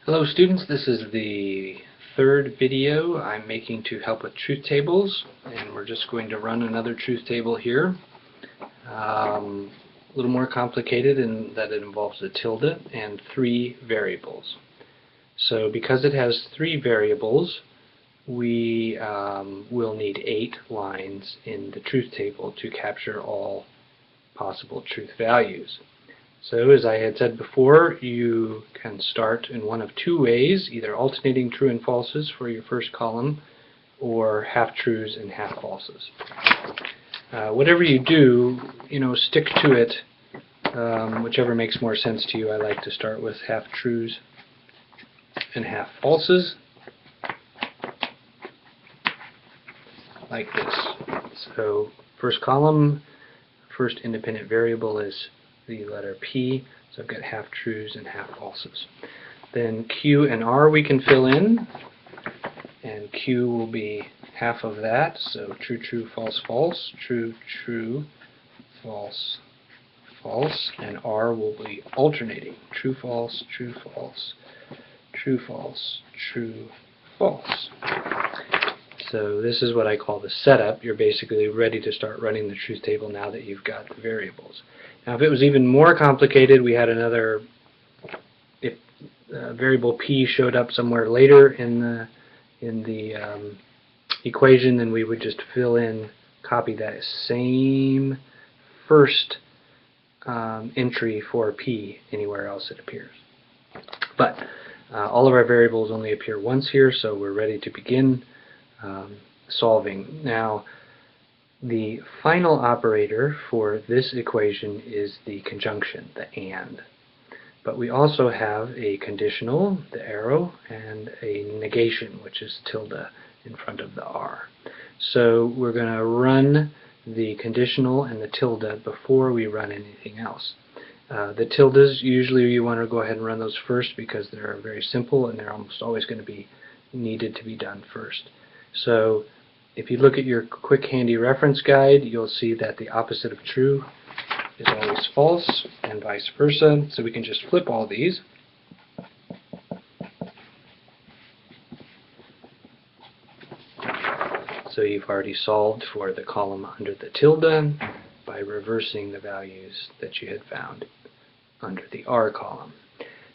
Hello students, this is the third video I'm making to help with truth tables, and we're just going to run another truth table here. A little more complicated in that it involves a tilde and three variables. So because it has three variables, we will need 8 lines in the truth table to capture all possible truth values. So as I had said before, you can start in one of two ways, either alternating true and falses for your first column or half-truths and half-falses. Whatever you do, stick to it, whichever makes more sense to you. I like to start with half-truths and half-falses, like this. So first column, first independent variable is the letter P, so I've got half-truths and half-falses. Then Q and R we can fill in, and Q will be half of that, so true, true, false, false, true, true, false, false, and R will be alternating, true, false, true, false, true, false, true, false. So this is what I call the setup. You're basically ready to start running the truth table now that you've got the variables. Now if it was even more complicated, we had another, if variable P showed up somewhere later in the equation, then we would just fill in, copy that same first entry for P anywhere else it appears. But all of our variables only appear once here, so we're ready to begin solving. Now, the final operator for this equation is the conjunction, the AND. But we also have a conditional, the arrow, and a negation, which is tilde in front of the R. So we're going to run the conditional and the tilde before we run anything else. The tildes, usually you want to go ahead and run those first because they're very simple and they're almost always going to be needed to be done first. So if you look at your quick handy reference guide, you'll see that the opposite of true is always false, and vice versa. So we can just flip all these. So you've already solved for the column under the tilde by reversing the values that you had found under the R column.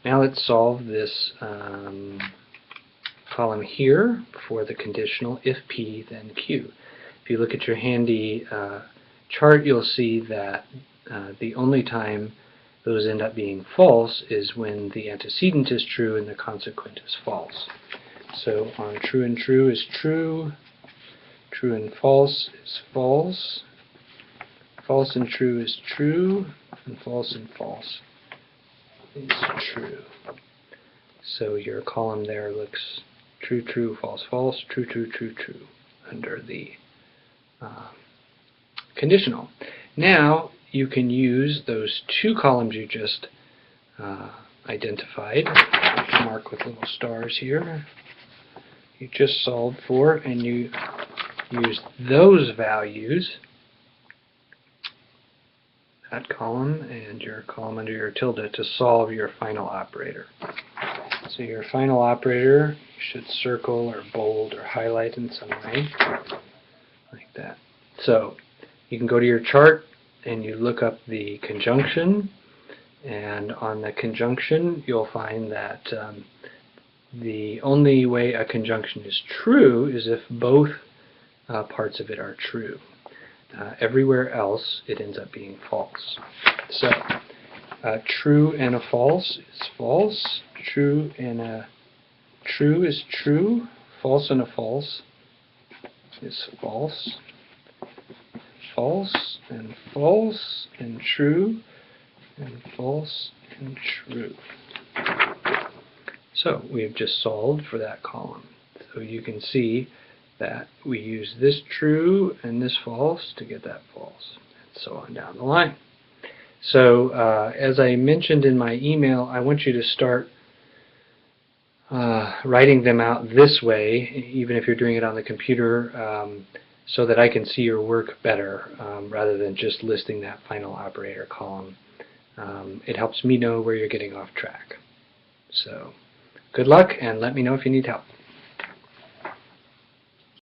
Now let's solve this column here for the conditional, if P then Q. If you look at your handy chart, you'll see that the only time those end up being false is when the antecedent is true and the consequent is false. So on true and true is true, true and false is false, false and true is true, and false is true. So your column there looks true, true, false, false, true, true, true, true under the conditional. Now you can use those two columns you just identified, mark with little stars here, you just solved for, and you use those values, that column and your column under your tilde, to solve your final operator. So your final operator should circle or bold or highlight in some way, like that. So you can go to your chart and you look up the conjunction, and on the conjunction you'll find that the only way a conjunction is true is if both parts of it are true. Everywhere else it ends up being false. So true and a false is false, true and a true is true, false and a false is false, false and true and false and true. So we have just solved for that column. So you can see that we use this true and this false to get that false, and so on down the line. So as I mentioned in my email, I want you to start writing them out this way, even if you're doing it on the computer, so that I can see your work better, rather than just listing that final operator column. It helps me know where you're getting off track. So Good luck, and let me know if you need help.